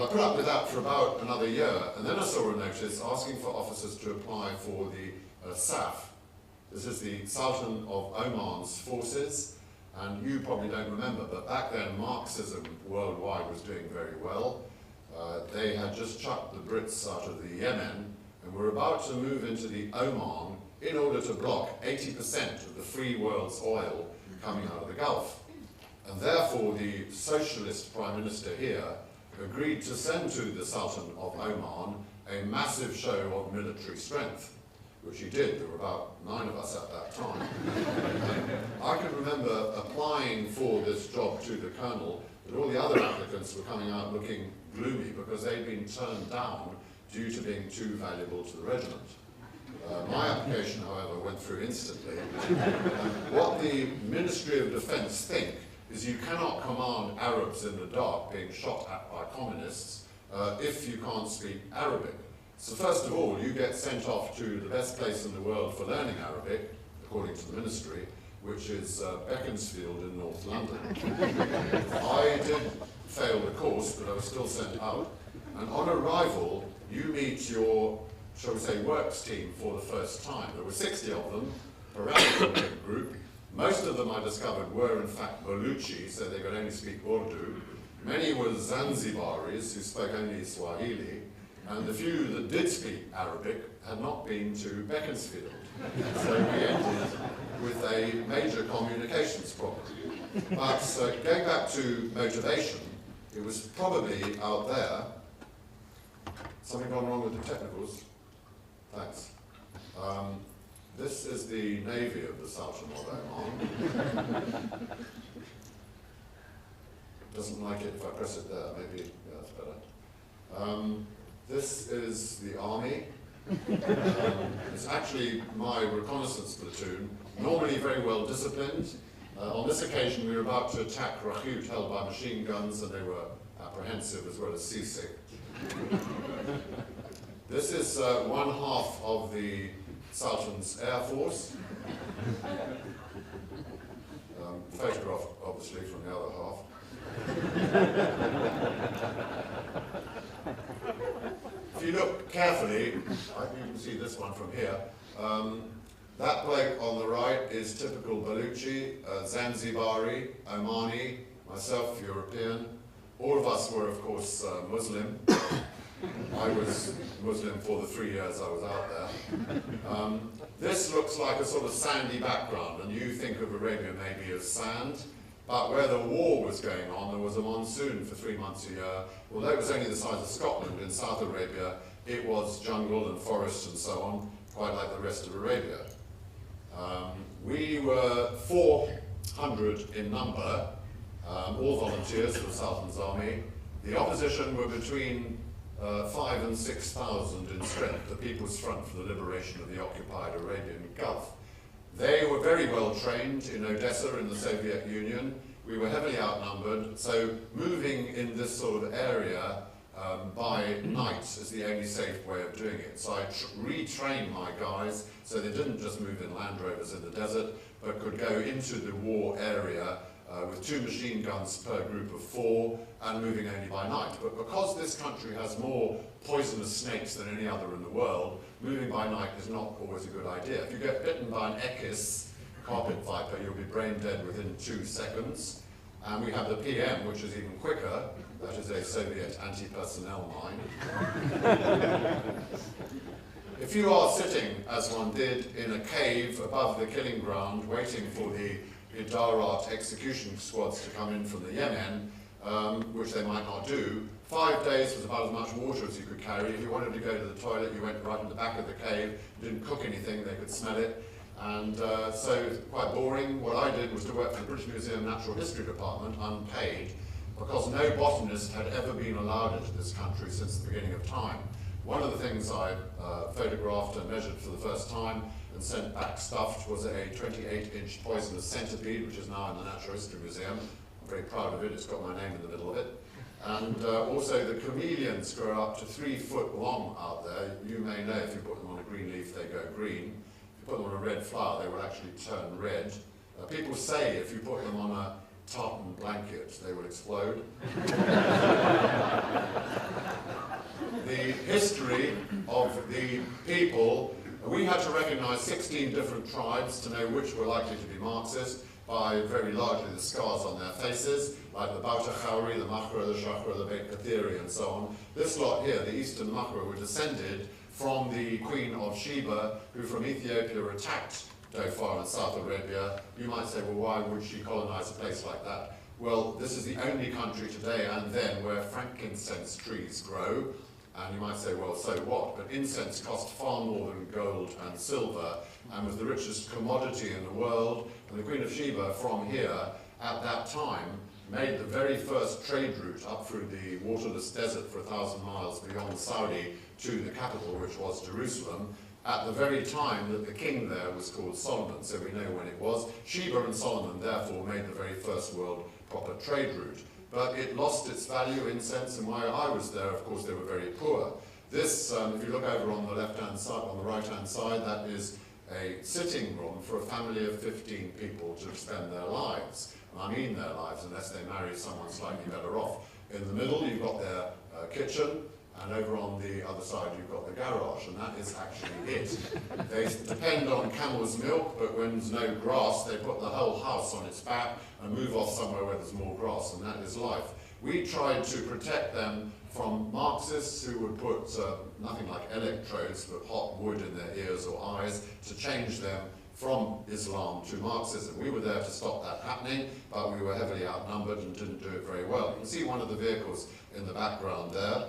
I put up with that for about another year, and then I saw a notice asking for officers to apply for the SAF. This is the Sultan of Oman's forces, and you probably don't remember, but back then Marxism worldwide was doing very well. They had just chucked the Brits out of the Yemen, and were about to move into the Oman in order to block 80% of the free world's oil coming out of the Gulf. And therefore the socialist prime minister here agreed to send to the Sultan of Oman a massive show of military strength, which he did. There were about 9 of us at that time. I can remember applying for this job to the colonel, but all the other applicants were coming out looking gloomy because they'd been turned down due to being too valuable to the regiment. My application, however, went through instantly. What the Ministry of Defence think is you cannot command Arabs in the dark being shot at by communists if you can't speak Arabic. So first of all, you get sent off to the best place in the world for learning Arabic, according to the ministry, which is Beaconsfield in North London. I did fail the course, but I was still sent out. And on arrival, you meet your, shall we say, works team for the first time. There were 60 of them, a rather big group. Most of them, I discovered, were in fact Baluchi, so they could only speak Urdu. Many were Zanzibaris who spoke only Swahili, and the few that did speak Arabic had not been to Beaconsfield. So we ended with a major communications problem. But going back to motivation, it was probably out there. Something gone wrong with the technicals? Thanks. This is the navy of the Sultan of Oman. Doesn't like it if I press it there, maybe, yeah, that's better. This is the army. It's actually my reconnaissance platoon, normally very well disciplined. On this occasion we were about to attack Rakhut held by machine guns, and they were apprehensive as well as seasick. This is one half of the Sultan's Air Force. Photographed, obviously, from the other half. If you look carefully, I think you can see this one from here. That bloke on the right is typical Baluchi, Zanzibari, Omani, myself, European. All of us were, of course, Muslim. I was Muslim for the 3 years I was out there. This looks like a sort of sandy background, and you think of Arabia maybe as sand, but where the war was going on, there was a monsoon for 3 months a year. Although it was only the size of Scotland in South Arabia, it was jungle and forest and so on, quite like the rest of Arabia. We were 400 in number, all volunteers for the Sultan's army. The opposition were between 5,000 and 6,000 in strength, the People's Front for the Liberation of the Occupied Arabian Gulf. They were very well trained in Odessa in the Soviet Union. We were heavily outnumbered, so moving in this sort of area by night is the only safe way of doing it. So I retrained my guys so they didn't just move in Land Rovers in the desert, but could go into the war area with 2 machine guns per group of 4 and moving only by night. But because this country has more poisonous snakes than any other in the world, moving by night is not always a good idea. If you get bitten by an Echis, carpet viper, you'll be brain dead within 2 seconds. And we have the PM, which is even quicker. That is a Soviet anti-personnel mine. If you are sitting, as one did, in a cave above the killing ground, waiting for the Idarat execution squads to come in from the Yemen, which they might not do, 5 days was about as much water as you could carry. If you wanted to go to the toilet, you went right in the back of the cave. You didn't cook anything, they could smell it. And so quite boring. What I did was to work for the British Museum Natural History Department, unpaid, because no botanist had ever been allowed into this country since the beginning of time. One of the things I photographed and measured for the first time and sent back stuffed was a 28-inch poisonous centipede, which is now in the Natural History Museum. I'm very proud of it, it's got my name in the middle of it. And also the chameleons grow up to 3 foot long out there. You may know if you put them on a green leaf, they go green. If you put them on a red flower, they will actually turn red. People say if you put them on tartan blanket, they will explode. The history of the people, we had to recognize 16 different tribes to know which were likely to be Marxist by very largely the scars on their faces, like the Bauta Khawri, the Makhra, the Shakra, the Beit Kathiri, and so on. This lot here, the Eastern Makhra, were descended from the Queen of Sheba, who from Ethiopia attacked Dhofar in South Arabia. You might say, well, why would she colonize a place like that? Well, this is the only country today and then where frankincense trees grow. And you might say, well, so what? But incense cost far more than gold and silver and was the richest commodity in the world. And the Queen of Sheba from here, at that time, made the very first trade route up through the waterless desert for 1,000 miles beyond Saudi to the capital, which was Jerusalem, at the very time that the king there was called Solomon, so we know when it was. Sheba and Solomon, therefore, made the very first world proper trade route. But it lost its value, incense, and while I was there, of course, they were very poor. This, if you look over on the left-hand side, on the right-hand side, that is a sitting room for a family of 15 people to spend their lives. And I mean their lives, unless they marry someone slightly better off. In the middle, you've got their kitchen, and over on the other side, you've got the garage, and that is actually it. They depend on camel's milk, but when there's no grass, they put the whole house on its back and move off somewhere where there's more grass, and that is life. We tried to protect them from Marxists who would put nothing like electrodes, but hot wood in their ears or eyes to change them from Islam to Marxism. We were there to stop that happening, but we were heavily outnumbered and didn't do it very well. You can see one of the vehicles in the background there.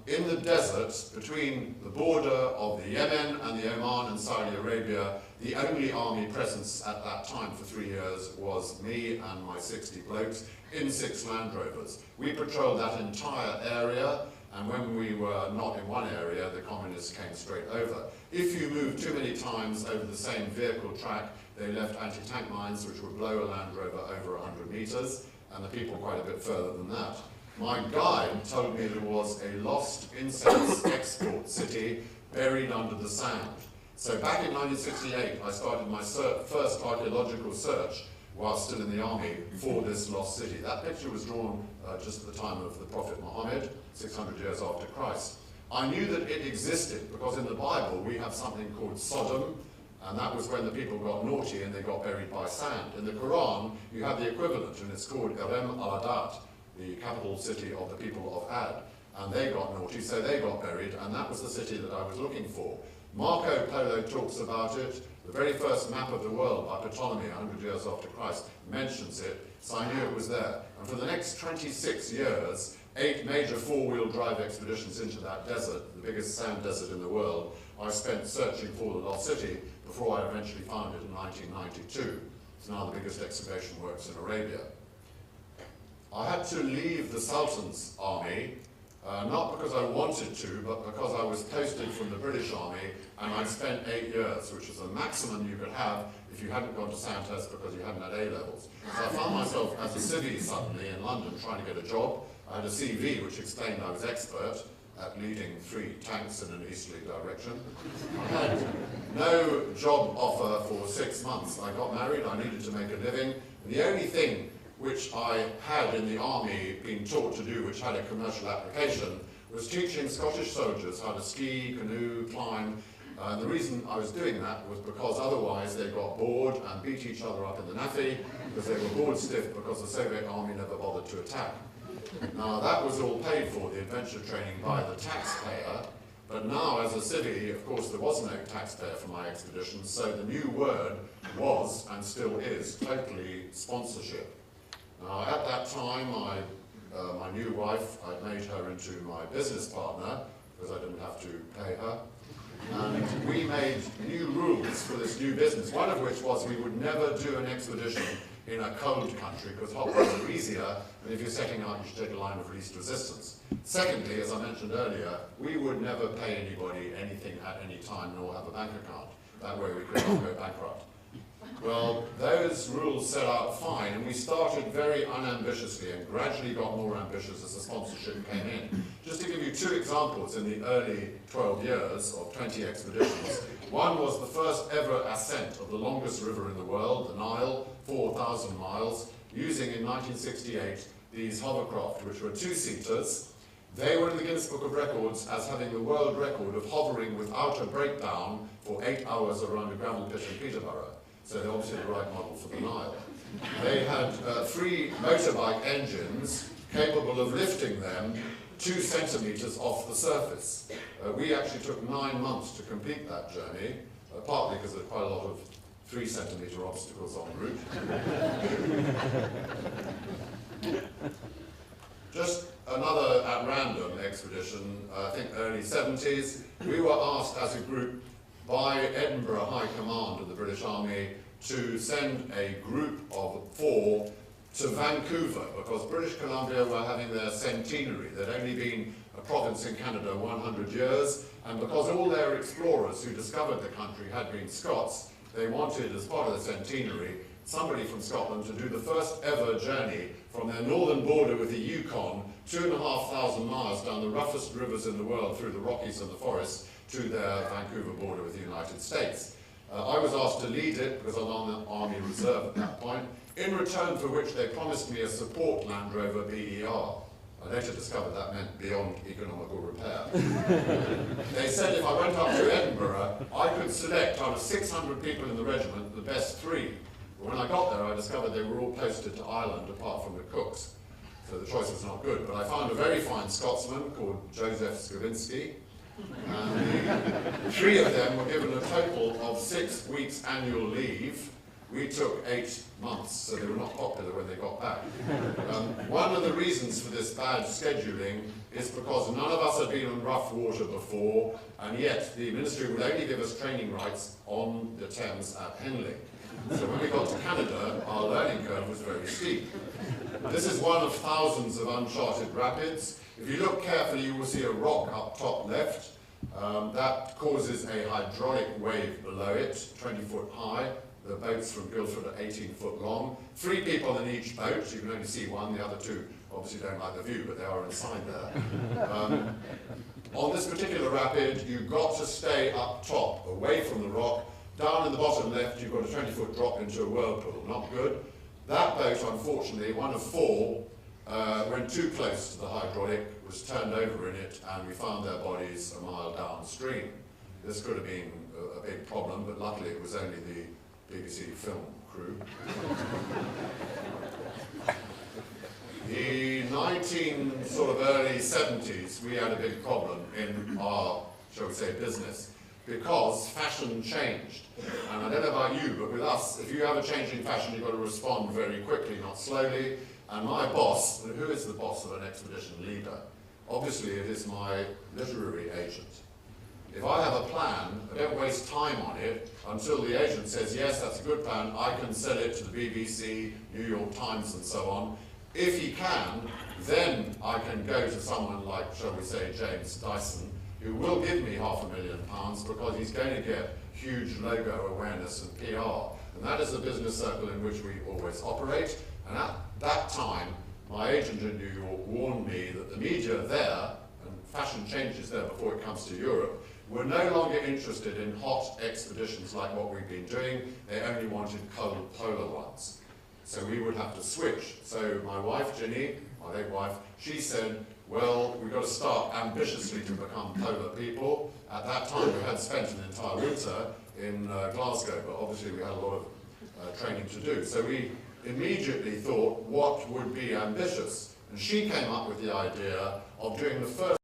In the desert, between the border of the Yemen and the Oman and Saudi Arabia, the only army presence at that time for 3 years was me and my 60 blokes in 6 Land Rovers. We patrolled that entire area, and when we were not in one area, the communists came straight over. If you moved too many times over the same vehicle track, they left anti-tank mines which would blow a Land Rover over 100 meters, and the people quite a bit further than that. My guide told me there was a lost incense export city buried under the sand. So back in 1968, I started my first archaeological search while still in the army for this lost city. That picture was drawn just at the time of the Prophet Muhammad, 600 years after Christ. I knew that it existed because in the Bible we have something called Sodom, and that was when the people got naughty and they got buried by sand. In the Quran, you have the equivalent, and it's called Irem al-Adat, the capital city of the people of Ad. And they got naughty, so they got buried, and that was the city that I was looking for. Marco Polo talks about it. The very first map of the world by Ptolemy, 100 years after Christ, mentions it, so I knew it was there. And for the next 26 years, 8 major 4-wheel drive expeditions into that desert, the biggest sand desert in the world, I spent searching for the lost city before I eventually found it in 1992. It's now the biggest excavation works in Arabia. I had to leave the Sultan's army, not because I wanted to, but because I was posted from the British Army, and I'd spent 8 years, which was the maximum you could have if you hadn't gone to Sandhurst because you hadn't had A-levels. So I found myself as a civvy suddenly in London trying to get a job. I had a CV which explained I was expert at leading 3 tanks in an easterly direction. I had no job offer for 6 months. I got married, I needed to make a living. And the only thing which I had in the army been taught to do, which had a commercial application, was teaching Scottish soldiers how to ski, canoe, climb. The reason I was doing that was because otherwise they got bored and beat each other up in the naffy, because they were bored stiff because the Soviet army never bothered to attack. Now that was all paid for, the adventure training, by the taxpayer, but now as a civvy, of course, there was no taxpayer for my expedition, so the new word was, and still is, totally sponsorship. Now, at that time, my new wife, I'd made her into my business partner, because I didn't have to pay her. And we made new rules for this new business, one of which was we would never do an expedition in a cold country, because hot roads are easier, and if you're setting out, you should take a line of least resistance. Secondly, as I mentioned earlier, we would never pay anybody anything at any time, nor have a bank account. That way we could not go bankrupt. Well, those rules set out fine, and we started very unambitiously and gradually got more ambitious as the sponsorship came in. Just to give you 2 examples in the early 12 years of 20 expeditions, one was the first ever ascent of the longest river in the world, the Nile, 4,000 miles, using in 1968 these hovercraft, which were two-seaters. They were in the Guinness Book of Records as having the world record of hovering without a breakdown for 8 hours around a gravel pit in Peterborough. So they're obviously the right model for the Nile. They had 3 motorbike engines capable of lifting them 2 centimetres off the surface. We actually took 9 months to complete that journey, partly because there's quite a lot of 3 centimetre obstacles en route. Just another at random expedition, I think early 70s, we were asked as a group by Edinburgh High Command of the British Army to send a group of 4 to Vancouver, because British Columbia were having their centenary. They'd only been a province in Canada 100 years, and because all their explorers who discovered the country had been Scots, they wanted, as part of the centenary, somebody from Scotland to do the first ever journey from their northern border with the Yukon, 2,500 miles down the roughest rivers in the world through the Rockies and the forests to their Vancouver border with the United States. I was asked to lead it because I was on the Army Reserve at that point, in return for which they promised me a support Land Rover BER. I later discovered that meant beyond economical repair. They said if I went up to Edinburgh, I could select out of 600 people in the regiment the best 3. But when I got there, I discovered they were all posted to Ireland apart from the cooks. So the choice was not good. But I found a very fine Scotsman called Joseph Skavinsky. And the 3 of them were given a total of 6 weeks annual leave. We took 8 months, so they were not popular when they got back. One of the reasons for this bad scheduling is because none of us had been on rough water before, and yet the ministry would only give us training rights on the Thames at Henley. So when we got to Canada, our learning curve was very steep. This is one of thousands of uncharted rapids. If you look carefully, you will see a rock up top left. That causes a hydraulic wave below it, 20 foot high. The boats from Guildford are 18 foot long. 3 people in each boat. You can only see one. The other 2 obviously don't like the view, but they are inside there. On this particular rapid, you've got to stay up top, away from the rock. Down in the bottom left, you've got a 20-foot drop into a whirlpool. Not good. That boat, unfortunately, one of 4, went too close to the hydraulic, was turned over in it, and we found their bodies a mile downstream. This could have been a big problem, but luckily it was only the BBC film crew. The early 70s, we had a big problem in our, shall we say, business, because fashion changed. And I don't know about you, but with us, if you have a change in fashion, you've got to respond very quickly, not slowly. And my boss, who is the boss of an expedition leader? Obviously, it is my literary agent. If I have a plan, I don't waste time on it until the agent says, yes, that's a good plan, I can sell it to the BBC, New York Times, and so on. If he can, then I can go to someone like, shall we say, James Dyson, who will give me £500,000 because he's going to get huge logo awareness and PR. And that is the business circle in which we always operate. And at that time, my agent in New York warned me that the media there, and fashion changes there before it comes to Europe, were no longer interested in hot expeditions like what we've been doing. They only wanted cold polar ones. So we would have to switch. So my wife, Ginny, my late wife, she said, well, we've got to start ambitiously to become polar people. At that time, we had spent an entire winter in Glasgow, but obviously we had a lot of training to do. So we immediately thought, what would be ambitious? And she came up with the idea of doing the first